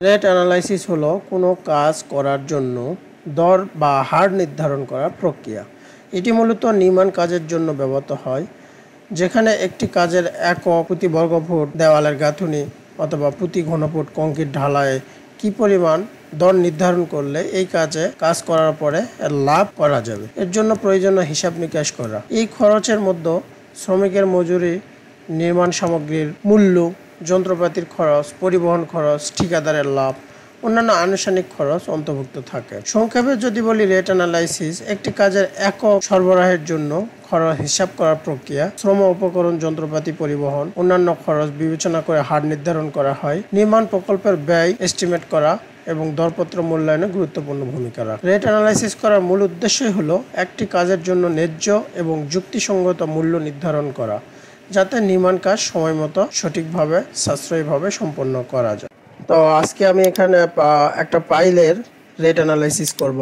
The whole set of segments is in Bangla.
রেট অ্যানালাইসিস হলো কোনো কাজ করার জন্য দর বা হার নির্ধারণ করার প্রক্রিয়া। এটি মূলত নির্মাণ কাজের জন্য ব্যবহৃত হয়, যেখানে একটি কাজের একক প্রতি বর্গফুট দেওয়ালের গাঁথুনি অথবা প্রতি ঘনফুট কংক্রিট ঢালাইয়ে কী পরিমাণ দর নির্ধারণ করলে এই কাজ করার পরে এর লাভ করা যাবে। এর জন্য প্রয়োজনীয় হিসাব নিকাশ করা। এই খরচের মধ্যে শ্রমিকের মজুরি, নির্মাণ সামগ্রীর মূল্য, যন্ত্রপাতির খরচ, পরিবহন খরচ, ঠিকাদারের লাভ, অন্যান্য আনুষ্ঠানিক খরচ অন্তর্ভুক্ত থাকে। সংক্ষেপে যদি বলি, রেট অ্যানালাইসিস একটি কাজের একক সরবরাহের জন্য খরচ হিসাব করার প্রক্রিয়া। শ্রম, উপকরণ, যন্ত্রপাতি, পরিবহন, অন্যান্য খরচ বিবেচনা করে হার নির্ধারণ করা হয়। নির্মাণ প্রকল্পের ব্যয় এস্টিমেট করা এবং দরপত্র মূল্যায়নে গুরুত্বপূর্ণ ভূমিকা রাখে। রেট অ্যানালাইসিস করার মূল উদ্দেশ্যই হলো একটি কাজের জন্য ন্যায্য এবং যুক্তিসঙ্গত মূল্য নির্ধারণ করা, যাতে নির্মাণ কাজ সময়মতো, সঠিকভাবে, সাশ্রয়ীভাবে সম্পন্ন করা যায়। তো আজকে আমি এখানে একটা পাইলের রেট অ্যানালাইসিস করব।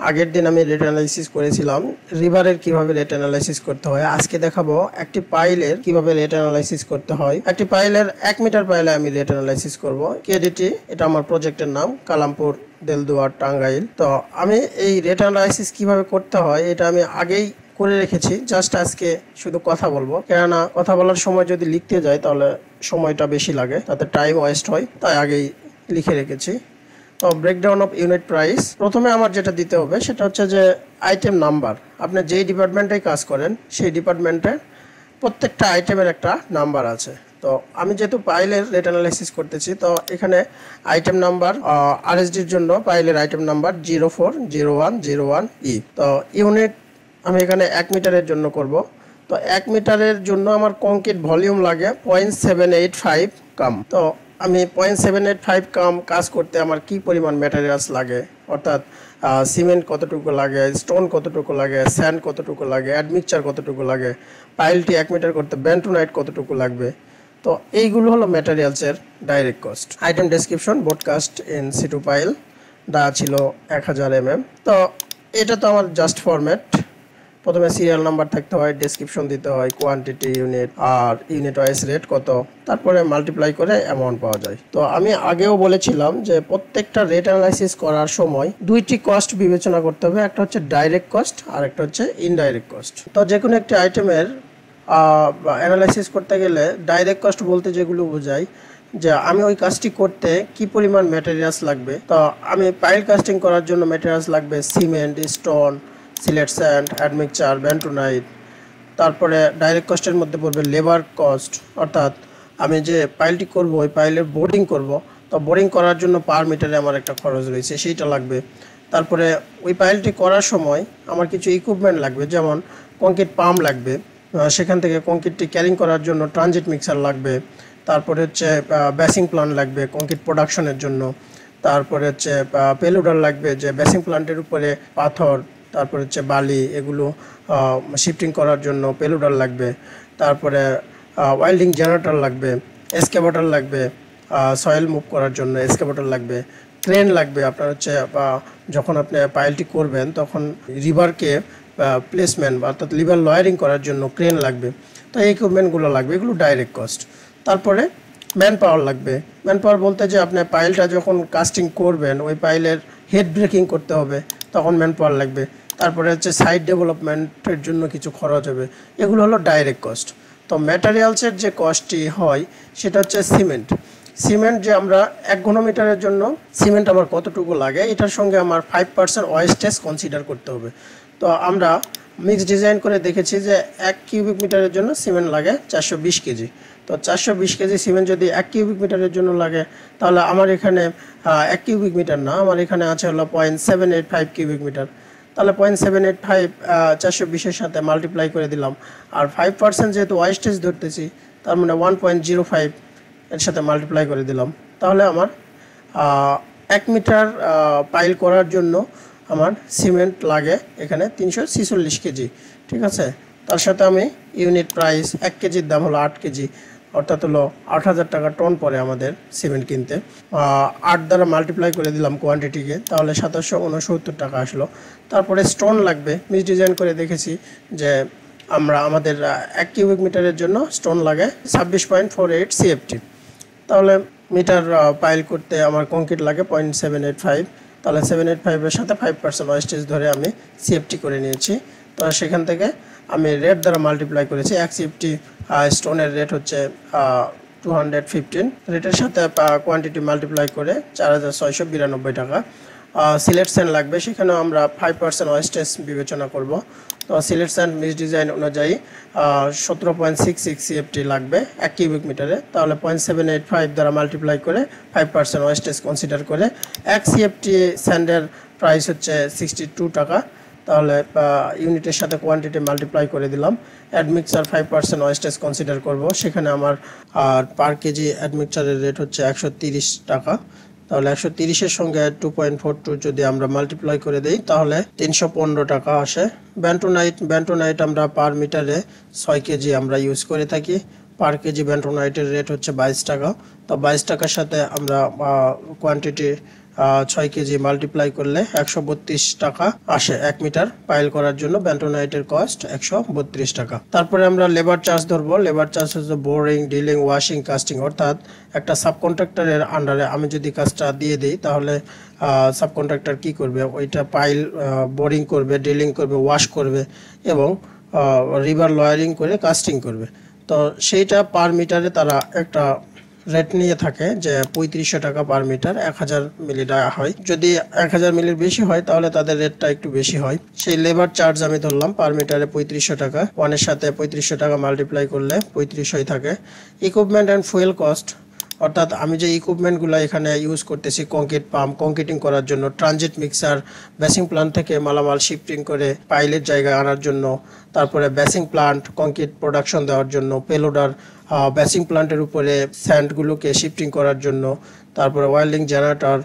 আগের দিন আমি রেট অ্যানালাইসিস করেছিলাম রিভারের কিভাবে রেট অ্যানালাইসিস করতে হয়। আজকে দেখাবো একটি পাইলের কিভাবে রেট অ্যানালাইসিস করতে হয়। একটি পাইলের 1 মিটার পাইলে আমি রেট অ্যানালাইসিস করব। কেডিটি, এটা আমার প্রজেক্টের নাম, কালামপুর, দেলদুয়ার, টাঙ্গাইল। তো আমি এই রেট অ্যানালাইসিস কিভাবে করতে হয় এটা আমি আগেই করে রেখেছি, জাস্ট আজকে শুধু কথা বলবো। কেননা কথা বলার সময় যদি লিখতে যাই তাহলে সময়টা বেশি লাগে, তাতে টাইম ওয়েস্ট হয়, তাই আগেই লিখে রেখেছি। তো ব্রেকডাউন অফ ইউনিট প্রাইস, প্রথমে আমার যেটা দিতে হবে সেটা হচ্ছে যে আইটেম নাম্বার। আপনি যেই ডিপার্টমেন্টে কাজ করেন সেই ডিপার্টমেন্টের প্রত্যেকটা আইটেমের একটা নাম্বার আছে। তো আমি যেহেতু পাইলের রেট অ্যানালাইসিস করতেছি, তো এখানে আইটেম নাম্বার, আরএসডির জন্য পাইলের আইটেম নাম্বার 040101E। তো ইউনিট আমি এখানে 1 মিটারের জন্য করব। তো 1 মিটারের জন্য আমার কংক্রিট ভলিউম লাগে 0.785 কাম। তো আমি 0.785 কাম কাজ করতে আমার কি পরিমাণ ম্যাটেরিয়ালস লাগে, অর্থাৎ সিমেন্ট কতটুকু লাগে, স্টোন কতটুকু লাগে, স্যান্ড কতটুকু লাগে, অ্যাডমিক্সচার কতটুকু লাগে, পাইলটি 1 মিটার করতে বেন্টোনাইট কতটুকু লাগবে। তো এইগুলো হলো ম্যাটেরিয়ালসের direct cost. Item description, bored cast in situ pile, দা ছিল 1000 mm। তো এটা তো আমার জাস্ট ফরম্যাট। প্রথমে সিরিয়াল নাম্বার থাকতে হয়, ডেসক্রিপশন দিতে হয়, কোয়ান্টিটি, ইউনিট, আর ইউনিট ওয়াইজ রেট কত, তারপরে মাল্টিপ্লাই করে অ্যামাউন্ট পাওয়া যায়। তো আমি আগেও বলেছিলাম যে প্রত্যেকটা রেট অ্যানালাইসিস করার সময় দুইটি কস্ট বিবেচনা করতে হবে, একটা হচ্ছে ডাইরেক্ট কস্ট আর একটা হচ্ছে ইনডাইরেক্ট কস্ট। তো যে কোনো একটি আইটেমের অ্যানালাইসিস করতে গেলে ডাইরেক্ট কস্ট বলতে যেগুলো বোঝায় যে আমি ওই কাজটি করতে কি পরিমাণ ম্যাটেরিয়ালস লাগবে। তো আমি পাইল কাস্টিং করার জন্য ম্যাটেরিয়ালস লাগবে cement, stone, silt sand, admixture, bentonite. তারপরে ডাইরেক্ট কস্টের মধ্যে পড়বে লেবার কস্ট, অর্থাৎ আমি যে পাইলটি করব ওই পাইলের বোর্ডিং করব, তো বোর্ডিং করার জন্য পার মিটারে আমার একটা খরচ রয়েছে, সেইটা লাগবে। তারপরে ওই পাইলটি করার সময় আমার কিছু ইকুইপমেন্ট লাগবে, যেমন কংক্রিট পাম্প লাগবে, সেখান থেকে কংক্রিটটি ক্যারিং করার জন্য ট্রানজিট মিক্সার লাগবে। তারপরে হচ্ছে বেসিং প্ল্যান্ট লাগবে কংক্রিট প্রোডাকশনের জন্য। তারপরে হচ্ছে পেলোডার লাগবে, যে বেসিং প্ল্যান্টের উপরে পাথর, তারপরে হচ্ছে বালি, এগুলো শিফটিং করার জন্য পেলোডার লাগবে। তারপরে ওয়েল্ডিং জেনারেটর লাগবে, এসকেভেটর লাগবে, সয়েল মুভ করার জন্য এসকেভেটর লাগবে, ক্রেন লাগবে। আপনার হচ্ছে যখন আপনি পাইলটি করবেন তখন রিভারকে প্লেসমেন্ট অর্থাৎ লিভার লয়ারিং করার জন্য ক্রেন লাগবে। তো এই ইকুইপমেন্টগুলো লাগবে, এগুলো ডাইরেক্ট কস্ট। তারপরে ম্যান পাওয়ার লাগবে। ম্যান পাওয়ার বলতে যে আপনি পাইলটা যখন কাস্টিং করবেন ওই পাইলের হেড ব্রেকিং করতে হবে, তখন ম্যান পাওয়ার লাগবে। তারপরে হচ্ছে সাইড ডেভেলপমেন্টের জন্য কিছু খরচ হবে, এগুলো হলো ডাইরেক্ট কস্ট। তো ম্যাটেরিয়ালসের যে কস্টটি হয় সেটা হচ্ছে সিমেন্ট। সিমেন্ট যে আমরা 1 ঘনমিটারের জন্য সিমেন্ট আমার কতটুকু লাগে, এটার সঙ্গে আমার 5% ওয়েস্টেজ কনসিডার করতে হবে। তো আমরা মিক্স ডিজাইন করে দেখেছি যে 1 কিউবিক মিটারের জন্য সিমেন্ট লাগে 420 কেজি। তো 420 কেজি সিমেন্ট যদি 1 কিউবিক মিটারের জন্য লাগে, তাহলে আমার এখানে 1 কিউবিক মিটার না, আমার এখানে আছে হলো 0.785 কিউবিক মিটার। তাহলে 0.785 420-এর সাথে মাল্টিপ্লাই করে দিলাম, আর 5% যেহেতু ওয়েস্টেজ ধরতেছি, তার মানে 1.05 এর সাথে মাল্টিপ্লাই করে দিলাম। তাহলে আমার 1 মিটার পাইল করার জন্য আমার সিমেন্ট লাগে এখানে 346 কেজি, ঠিক আছে। তার সাথে আমি ইউনিট প্রাইস 1 কেজির দাম হলো 8 কেজি, অর্থাৎ হলো 8000 টাকা টন পরে আমাদের সিমেন্ট কিনতে। 8 দ্বারা মাল্টিপ্লাই করে দিলাম কোয়ান্টিটিকে, তাহলে 2769 টাকা আসলো। তারপরে স্টোন লাগবে, মিক্স ডিজাইন করে দেখেছি যে আমাদের 1 কিউবিক মিটারের জন্য স্টোন লাগে 26.48 CFT। তাহলে মিটার পাইল করতে আমার কংক্রিট লাগে 0.785, তাহলে 785-এর সাথে 5% ওয়েস্টেজ ধরে আমি সিএফটি করে নিয়েছি। তো সেখান থেকে আমি রেট দ্বারা মাল্টিপ্লাই করেছি। এক সিএফটি স্টোনের রেট হচ্ছে 215, রেটের সাথে কোয়ান্টিটি মাল্টিপ্লাই করে 4692 টাকা। সিলেট স্যান্ড লাগবে, সেখানেও আমরা 5% ওয়েস্টেজ বিবেচনা করব। তো সিলেট স্যান্ড মিক্স ডিজাইন অনুযায়ী 17.66 সিএফটি লাগবে 1 কিউবিক মিটারে, তাহলে 0.785 দ্বারা মাল্টিপ্লাই করে 5% ওয়েস্টেজ কনসিডার করে 1 সিএফটি স্যান্ডের প্রাইস হচ্ছে 62 টাকা। তাহলে ইউনিটের সাথে কোয়ান্টিটি মাল্টিপ্লাই করে দিলাম। অ্যাডমিক্সার 5% ওয়েস্টেজ কনসিডার করব, সেখানে আমার পার কেজি অ্যাডমিক্সারের রেট হচ্ছে 130 টাকা। তাহলে 130-এর সঙ্গে 2.42 যদি আমরা মাল্টিপ্লাই করে দিই তাহলে 315 টাকা আসে। ব্যান্টোনাইট আমরা পার মিটারে 6 কেজি আমরা ইউজ করে থাকি। পার কেজি ব্যান্টোনাইটের রেট হচ্ছে 22 টাকা। তো 22 টাকার সাথে আমরা কোয়ান্টিটি 6 কেজি মাল্টিপ্লাই করলে 132 টাকা আসে 1 মিটার পাইল করার জন্য। ব্যান্টোনাইটের কস্ট 132 টাকা। তারপরে আমরা লেবার চার্জ ধরবো। লেবার চার্জ হচ্ছে বোরিং, ডিলিং, ওয়াশিং, কাস্টিং, অর্থাৎ একটা সাবকন্ট্রাক্টরের আন্ডারে আমি যদি কাজটা দিয়ে দিই তাহলে সাবকন্ট্রাক্টর কি করবে, ওইটা পাইল বোরিং করবে, ডিলিং করবে, ওয়াশ করবে এবং রিভার লয়ারিং করে কাস্টিং করবে। তো সেইটা পার মিটারে তারা একটা রেট নিয়ে থাকে যে 3500 টাকা পার মিটার 1000 মিলি দেওয়া হয়। যদি 1000 মিলির বেশি হয় তাহলে তাদের রেটটা একটু বেশি হয়। সেই লেবার চার্জ আমি ধরলাম পার মিটারে 3500 টাকা। 1-এর সাথে 3500 টাকা মাল্টিপ্লাই করলে 3500 থাকে। ইকুইপমেন্ট অ্যান্ড ফুয়েল কস্ট, অর্থাৎ আমি যে ইকুইপমেন্টগুলো এখানে ইউজ করতেছি, কংক্রিট পাম্প কংক্রিটিং করার জন্য, ট্রানজিট মিক্সার বেসিং প্লান্ট থেকে মালামাল শিফটিং করে পাইলের জায়গায় আনার জন্য, তারপরে বেসিং প্লান্ট কংক্রিট প্রোডাকশন দেওয়ার জন্য, পেলোডার বেসিং প্লান্টের উপরে স্যান্ডগুলোকে শিফটিং করার জন্য, তারপরে ওয়েল্ডিং জেনারেটর,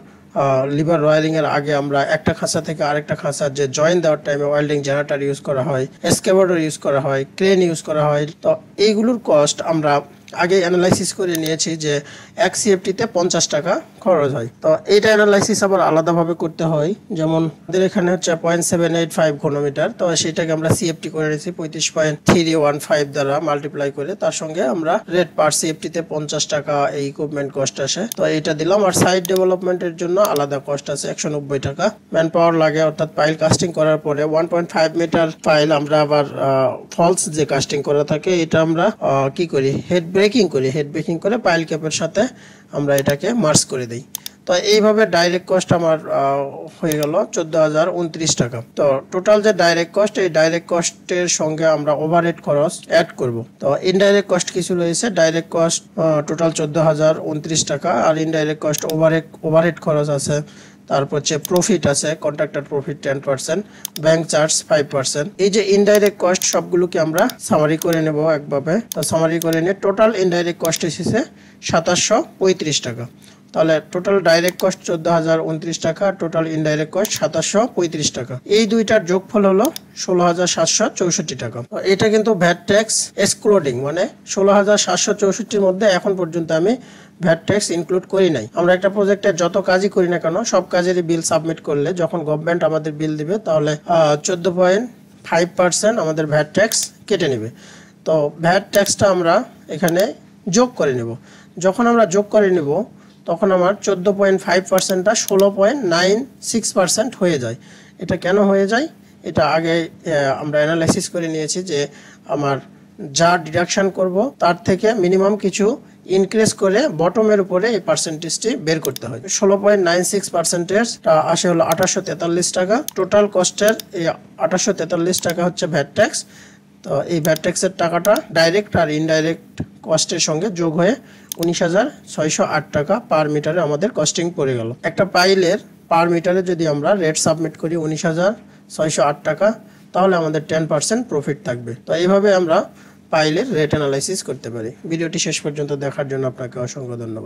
লিভার ওয়েল্ডিংয়ের আগে আমরা একটা খাঁচা থেকে আরেকটা খাঁচা যে জয়েন দেওয়ার টাইমে ওয়েল্ডিং জেনারেটর ইউজ করা হয়, এসকেভেটর ইউজ করা হয়, ক্রেন ইউজ করা হয়। তো এইগুলোর কস্ট আমরা আগে অ্যানালাইসিস করে নিয়েছি যে 1 সিএফটিতে 50 টাকা খরচ হয়। তো এইটা অ্যানালাইসিস আবার আলাদাভাবে করতে হয়। যেমন আমাদের এখানে হচ্ছে 0.785 ঘনমিটার, তো সেটাকে আমরা সিএফটি করে নিয়েছি 35.315 দ্বারা মাল্টিপ্লাই করে, তার সঙ্গে আমরা রেট পার সিএফটিতে 50 টাকা এই ইকুইপমেন্ট কস্ট আসে। তো এইটা দিলাম। আর সাইড ডেভেলপমেন্টের জন্য আলাদা কস্ট আছে 190 টাকা। ম্যান পাওয়ার লাগে, অর্থাৎ পাইল কাস্টিং করার পরে 1.5 মিটার পাইল আমরা আবার ফলস যে কাস্টিং করা থাকে এটা আমরা কি করি, হেড ব্রেকিং করে পাইল ক্যাপের সাথে আমরা এটাকে মার্জ করে দিই। তো এইভাবে ডাইরেক্ট কস্ট আমার হয়ে গেল 14,029 টাকা। তো টোটাল যে ডাইরেক্ট কস্ট, এই ডাইরেক্ট কস্টের সঙ্গে আমরা ওভারহেড খরচ অ্যাড করব। তো ইনডাইরেক্ট কস্ট কিছু রয়েছে। ডাইরেক্ট কস্ট টোটাল 14,029 টাকা, আর ইনডাইরেক্ট কস্ট ওভারহেড খরচ আছে, তারপর হচ্ছে প্রফিট আছে, কন্ট্রাক্টর প্রফিট 10%, ব্যাংক চার্জ 5%। এই যে ইনডাইরেক্ট কস্ট সবগুলোকে আমরা সামারি করে নেব একভাবে। তো সামারি করে নিয়ে টোটাল ইনডাইরেক্ট কস্ট এসেছে 2735 টাকা। তাহলে টোটাল ডাইরেক্ট কস্ট 14,029 টাকা, টোটাল ইনডাইরেক্ট কস্ট 2735 টাকা। এই দুইটার যোগফল হলো 16,764 টাকা। এটা কিন্তু ভ্যাট ট্যাক্স এক্সক্লুডিং, মানে 16,764-র মধ্যে এখন পর্যন্ত আমি ভ্যাট ট্যাক্স ইনক্লুড করি নাই। আমরা একটা প্রজেক্টে যত কাজই করি না কেন সব কাজেরই বিল সাবমিট করলে যখন গভর্নমেন্ট আমাদের বিল দিবে তাহলে 14.5% আমাদের ভ্যাট ট্যাক্স কেটে নেবে। তো ভ্যাট ট্যাক্সটা আমরা এখানে যোগ করে নেব। যখন আমরা যোগ করে নেব তখন আমার 14.5%টা 16.96% হয়ে যায়। এটা কেন হয়ে যায়? এটা আগে আমরা অ্যানালাইসিস করে নিয়েছি যে আমার যা ডিডাকশন করব তার থেকে মিনিমাম কিছু ইনক্রিজ করে বটমের উপরে এই পার্সেন্টেজটি বের করতে হয়। 16.96% আসে হলো 2843 টাকা। টোটাল কস্টের এই 2843 টাকা হচ্ছে ভ্যাট ট্যাক্স। তো এই ভ্যাট ট্যাক্সের টাকাটা ডাইরেক্ট আর ইনডাইরেক্ট কস্টের সঙ্গে যোগ হয়ে 19,608 টাকা পার মিটারে আমাদের কস্টিং পড়ে গেল। একটা পাইলের পার মিটারে যদি আমরা রেট সাবমিট করি 19,608 টাকা, তাহলে আমাদের 10% প্রফিট থাকবে। তো এইভাবে আমরা পাইলের রেট অ্যানালাইসিস করতে পারি। ভিডিওটি শেষ পর্যন্ত দেখার জন্য আপনাকে অসংখ্য ধন্যবাদ।